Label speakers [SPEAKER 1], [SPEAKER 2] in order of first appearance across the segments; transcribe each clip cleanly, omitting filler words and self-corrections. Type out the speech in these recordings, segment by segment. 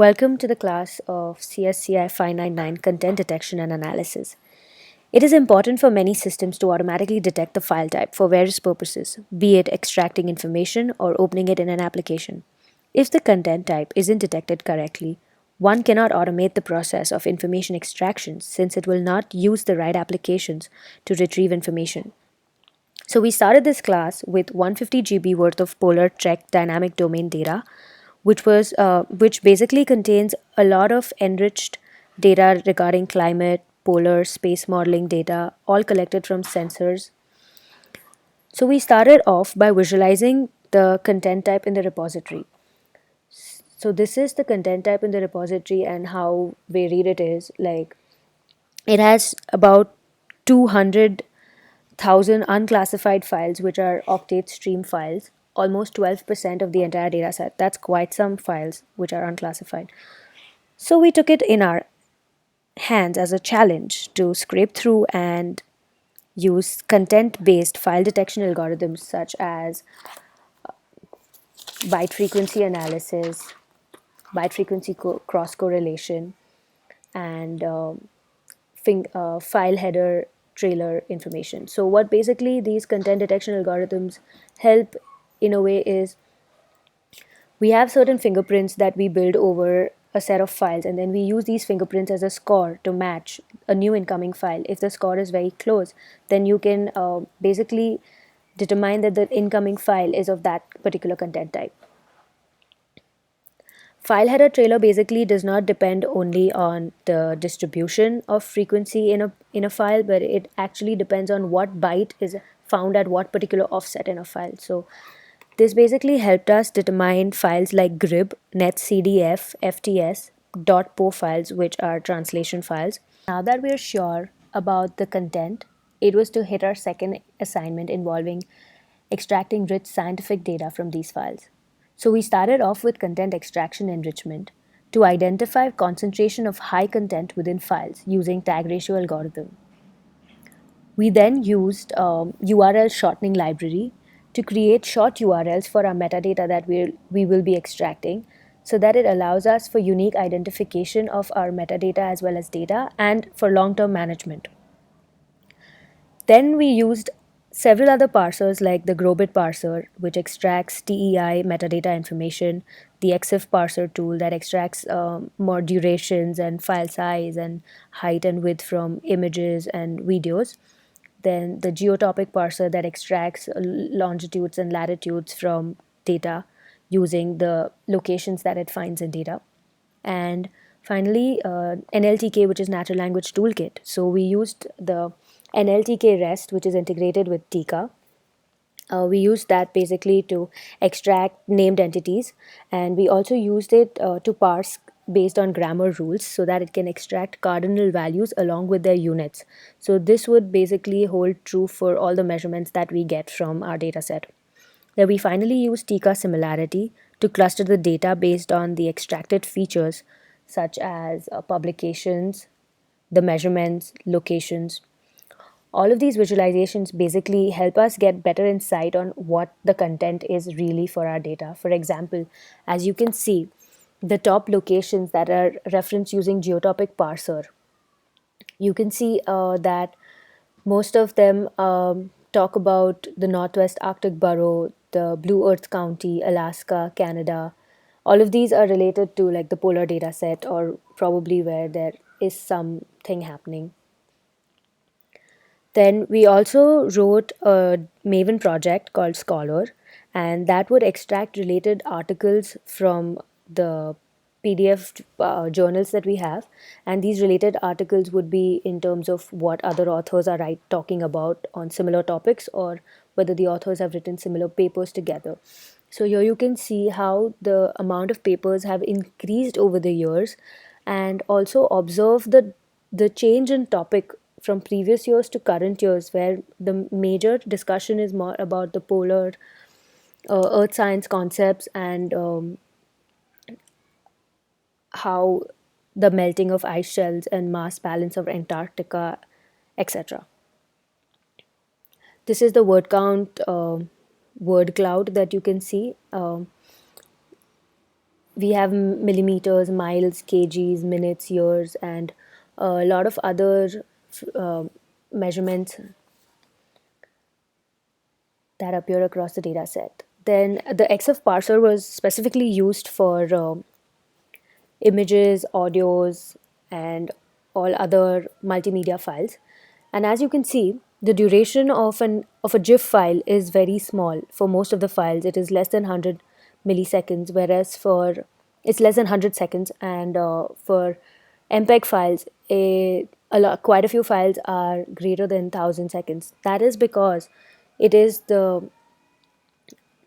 [SPEAKER 1] Welcome to the class of CSCI 599 Content Detection and Analysis. It is important for many systems to automatically detect the file type for various purposes, be it extracting information or opening it in an application. If the content type isn't detected correctly, one cannot automate the process of information extraction since it will not use the right applications to retrieve information. So we started this class with 150 GB worth of polar check dynamic domain data, which basically contains a lot of enriched data regarding climate, polar, space modeling data, all collected from sensors. So we started off by visualizing the content type in the repository. So this is the content type in the repository and how varied it is. Like it has about 200,000 unclassified files, which are octet stream files, almost 12% of the entire data set. That's quite some files which are unclassified. So we took it in our hands as a challenge to scrape through and use content based file detection algorithms such as byte frequency analysis, byte frequency cross correlation, and file header trailer information. So, what basically these content detection algorithms help in a way is we have certain fingerprints that we build over a set of files, and then we use these fingerprints as a score to match a new incoming file. If the score is very close, then you can basically determine that the incoming file is of that particular content type. File header trailer basically does not depend only on the distribution of frequency in a file, but it actually depends on what byte is found at what particular offset in a file. So this basically helped us determine files like grib, netcdf, fts, .po files, which are translation files. Now that we're sure about the content, it was to hit our second assignment involving extracting rich scientific data from these files. So we started off with content extraction enrichment to identify concentration of high content within files using tag ratio algorithm. We then used URL shortening library to create short URLs for our metadata that we will be extracting so that it allows us for unique identification of our metadata as well as data and for long-term management. Then we used several other parsers like the Grobit parser, which extracts TEI metadata information, the EXIF parser tool that extracts more durations and file size and height and width from images and videos. Then the geotopic parser that extracts longitudes and latitudes from data using the locations that it finds in data. And finally, NLTK, which is Natural Language Toolkit. So we used the NLTK REST, which is integrated with Tika. We used that basically to extract named entities, and we also used it to parse based on grammar rules so that it can extract cardinal values along with their units. So this would basically hold true for all the measurements that we get from our data set. Then we finally use Tika similarity to cluster the data based on the extracted features such as publications, the measurements, locations. All of these visualizations basically help us get better insight on what the content is really for our data. For example, as you can see, the top locations that are referenced using geotopic parser, you can see that most of them talk about the Northwest Arctic Borough, the Blue Earth County, Alaska, Canada. All of these are related to like the polar data set or probably where there is something happening. Then we also wrote a Maven project called Scholar, and that would extract related articles from the PDF journals that we have. And these related articles would be in terms of what other authors are talking about on similar topics or whether the authors have written similar papers together. So here you can see how the amount of papers have increased over the years and also observe the change in topic from previous years to current years, where the major discussion is more about the polar earth science concepts and how the melting of ice shelves and mass balance of Antarctica, etc. This is the word count word cloud that you can see. We have millimeters, miles, kgs, minutes, years, and a lot of other uh, measurements that appear across the data set. Then the XF parser was specifically used for images, audios, and all other multimedia files. And as you can see, the duration of a GIF file is very small. For most of the files, it is less than 100 milliseconds, whereas for it's less than 100 seconds, and for MPEG files, quite a few files are greater than 1,000 seconds. That is because it is the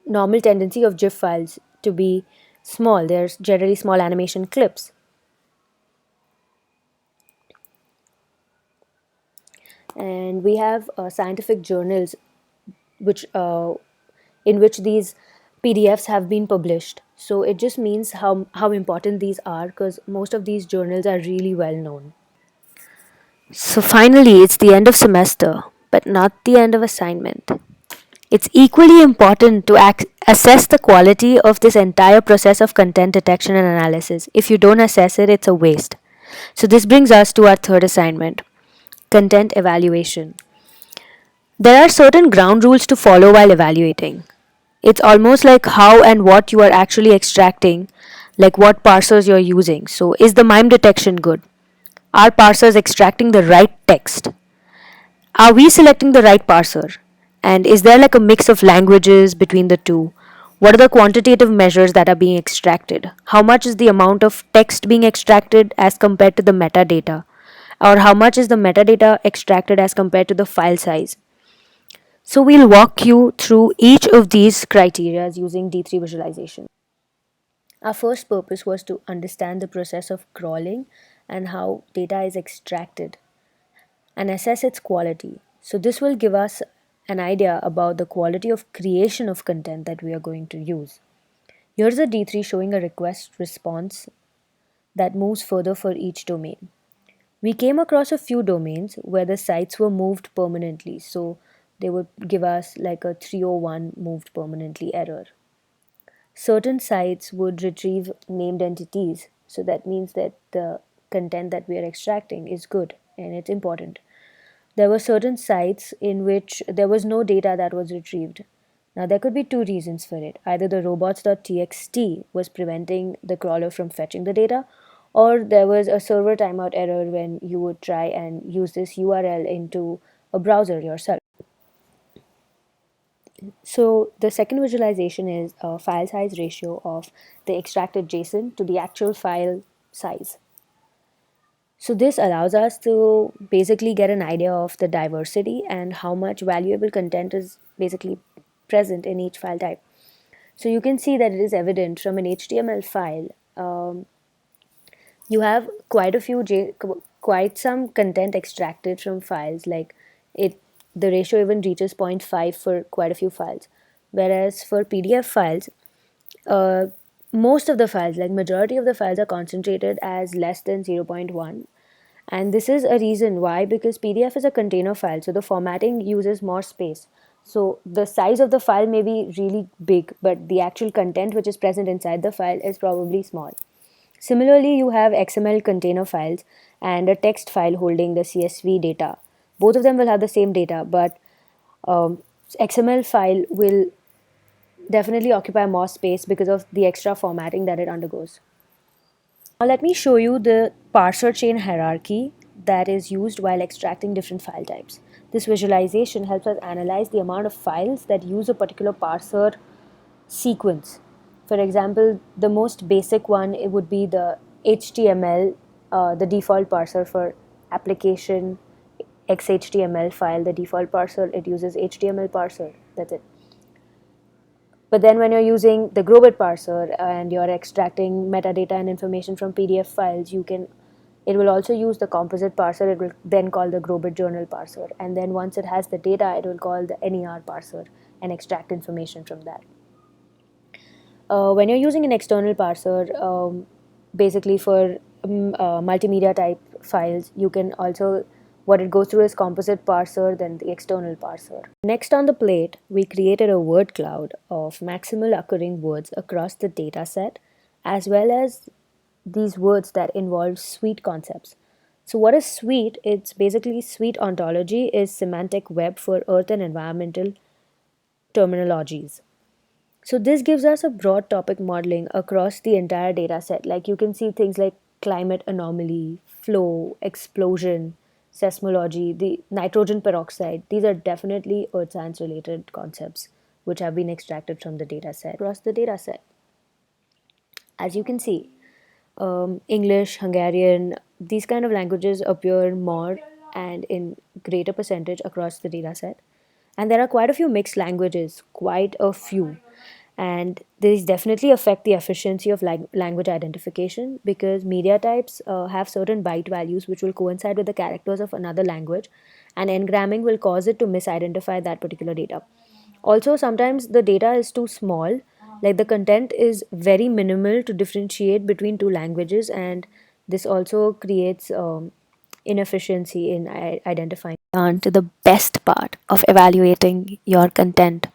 [SPEAKER 1] normal tendency of GIF files to be small. There's generally small animation clips. And we have scientific journals which in which these PDFs have been published. So it just means how important these are, because most of these journals are really well known. So finally, it's the end of semester, but not the end of assignment. It's equally important to assess the quality of this entire process of content detection and analysis. If you don't assess it, it's a waste. So this brings us to our third assignment, content evaluation. There are certain ground rules to follow while evaluating. It's almost like how and what you are actually extracting, like what parsers you're using. So, is the mime detection good? Are parsers extracting the right text? Are we selecting the right parser? And is there like a mix of languages between the two? What are the quantitative measures that are being extracted? How much is the amount of text being extracted as compared to the metadata? Or how much is the metadata extracted as compared to the file size? So we'll walk you through each of these criteria using D3 visualization. Our first purpose was to understand the process of crawling and how data is extracted and assess its quality. So this will give us an idea about the quality of creation of content that we are going to use. Here's a D3 showing a request response that moves further for each domain. We came across a few domains where the sites were moved permanently, so they would give us like a 301 moved permanently error. Certain sites would retrieve named entities, so that means that the content that we are extracting is good and it's important. There were certain sites in which there was no data that was retrieved. Now, there could be two reasons for it. Either the robots.txt was preventing the crawler from fetching the data, or there was a server timeout error when you would try and use this URL into a browser yourself. So, the second visualization is a file size ratio of the extracted JSON to the actual file size. So this allows us to basically get an idea of the diversity and how much valuable content is basically present in each file type. So you can see that it is evident from an HTML file. You have quite some content extracted from files. Like it, the ratio even reaches zero point 0.5 for quite a few files. Whereas for PDF files, uh, most of the files, like majority of the files, are concentrated as less than 0.1. And this is a reason why, because PDF is a container file, so the formatting uses more space. So the size of the file may be really big, but the actual content which is present inside the file is probably small. Similarly, you have XML container files and a text file holding the CSV data. Both of them will have the same data, but XML file will definitely occupy more space because of the extra formatting that it undergoes. Now let me show you the parser chain hierarchy that is used while extracting different file types. This visualization helps us analyze the amount of files that use a particular parser sequence. For example, the most basic one, it would be the HTML, the default parser for application XHTML file, the default parser, it uses HTML parser. That's it. But then when you're using the Grobit parser and you're extracting metadata and information from PDF files, it will also use the composite parser. It will then call the Grobit journal parser. And then once it has the data, it will call the NER parser and extract information from that. When you're using an external parser, basically for multimedia type files, you can also, what it goes through is composite parser, then the external parser. Next on the plate, we created a word cloud of maximal occurring words across the data set as well as these words that involve suite concepts. So, what is suite? It's basically suite ontology is semantic web for earth and environmental terminologies. So this gives us a broad topic modeling across the entire data set. Like you can see things like climate anomaly, flow, explosion, seismology, the nitrogen peroxide. These are definitely earth science related concepts which have been extracted from the data set across the data set. As you can see, English, Hungarian, these kind of languages appear more and in greater percentage across the data set. And there are quite a few mixed languages, quite a few. And these definitely affect the efficiency of language identification because media types have certain byte values which will coincide with the characters of another language, and engramming will cause it to misidentify that particular data. Also, sometimes the data is too small, like the content is very minimal to differentiate between two languages, and this also creates inefficiency in identifying. On to the best part of evaluating your content,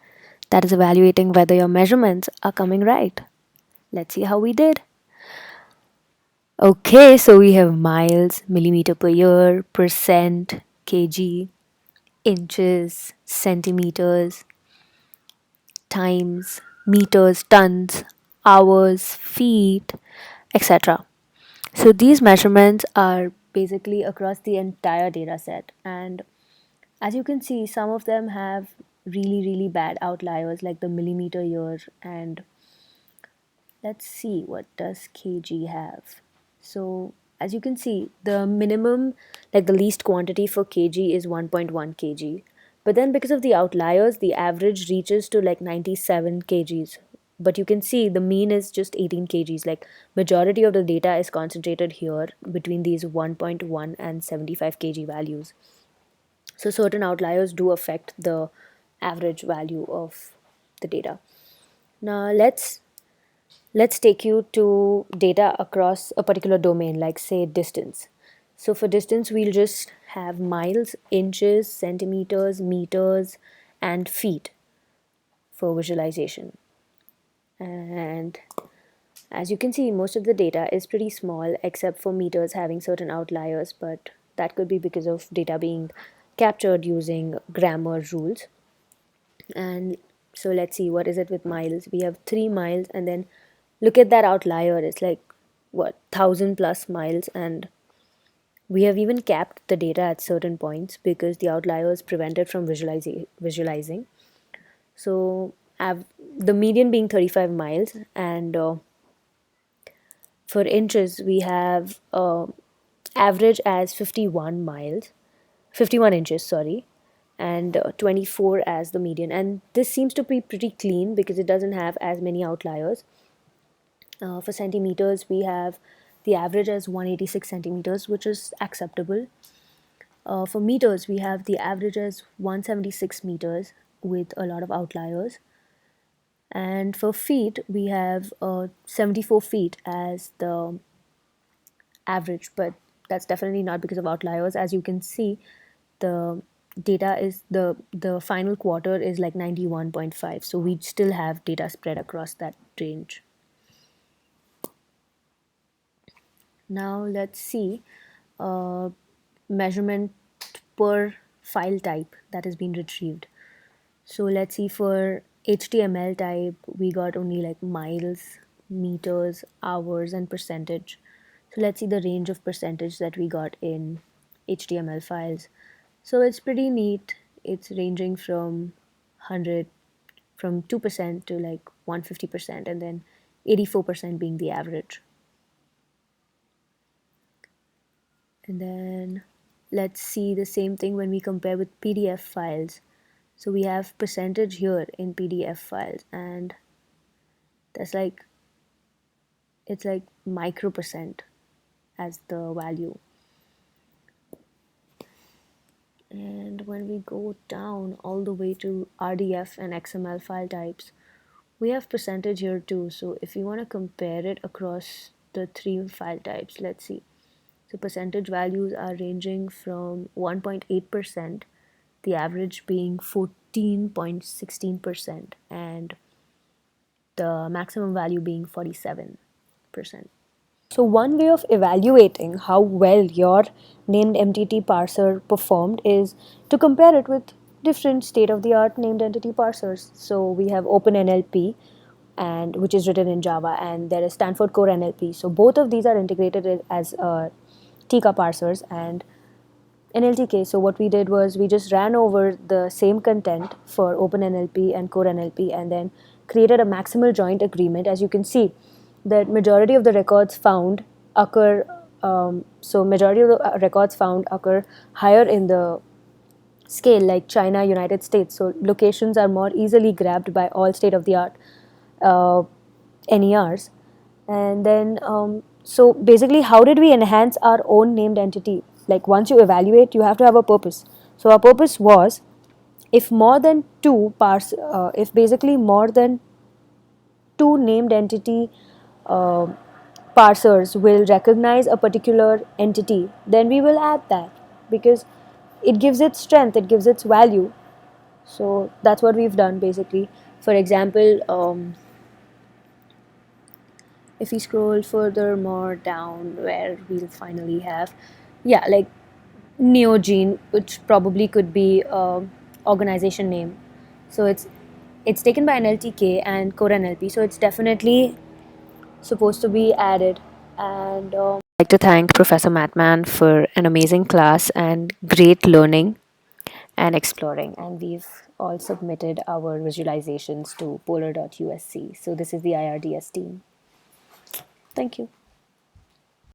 [SPEAKER 1] that is, evaluating whether your measurements are coming right. Let's see how we did. Okay, so we have miles, millimeter per year, percent, kg, inches, centimeters, times, meters, tons, hours, feet, etc. So these measurements are basically across the entire data set. And as you can see, some of them have really, really bad outliers like the millimeter year. And let's see, what does kg have? So as you can see, the minimum, like the least quantity for kg is 1.1 kg. But then because of the outliers, the average reaches to like 97 kgs. But you can see the mean is just 18 kgs. Like majority of the data is concentrated here between these 1.1 and 75 kg values. So certain outliers do affect the average value of the data. Now let's take you to data across a particular domain, like say distance. So for distance, we'll just have miles, inches, centimeters, meters, and feet for visualization. And as you can see, most of the data is pretty small except for meters having certain outliers, but that could be because of data being captured using grammar rules. And so let's see, what is it with miles? We have 3 miles, and then look at that outlier. It's like what, 1,000 plus miles, and we have even capped the data at certain points because the outliers prevent it from visualizing. So the median being 35 miles, and for inches we have average as 51 miles, 51 inches, sorry, and 24 as the median. And this seems to be pretty clean because it doesn't have as many outliers. For centimeters, we have the average as 186 centimeters, which is acceptable. For meters, we have the average as 176 meters with a lot of outliers. And for feet, we have 74 feet as the average, but that's definitely not because of outliers. As you can see, the data is the final quarter is like 91.5, so we still have data spread across that range. Now let's see measurement per file type that has been retrieved. So let's see, for HTML type, we got only like miles, meters, hours, and percentage. So let's see the range of percentage that we got in HTML files. So it's pretty neat. It's ranging from 100, from 2% to like 150%, and then 84% being the average. And then let's see the same thing when we compare with PDF files. So we have percentage here in PDF files, and that's like, it's like micro percent as the value. And when we go down all the way to RDF and XML file types, we have percentage here too. So if you want to compare it across the three file types, let's see. So percentage values are ranging from 1.8%, the average being 14.16%, and the maximum value being 47. So, one way of evaluating how well your named entity parser performed is to compare it with different state of the art named entity parsers. So, we have OpenNLP, and which is written in Java, and there is Stanford Core NLP. So, both of these are integrated as Tika parsers, and NLTK. So what we did was we just ran over the same content for OpenNLP and Core NLP, and then created a maximal joint agreement. As you can see, that majority of the records found occur. So majority of the records found occur higher in the scale, like China, United States. So locations are more easily grabbed by all state of the art uh, NERs. And then, so basically, how did we enhance our own named entity? Like once you evaluate, you have to have a purpose. So our purpose was, if more than if basically more than two named entity uh, parsers will recognize a particular entity, then we will add that, because it gives it strength, it gives its value. So that's what we've done basically. For example, if we scroll further more down, where we'll finally have, yeah, like Neogene, which probably could be a organization name. So it's taken by NLTK and Core NLP, so it's definitely supposed to be added. And I'd like to thank Professor Matman for an amazing class and great learning and exploring. And we've all submitted our visualizations to polar.usc. So this is the IRDS team. Thank you.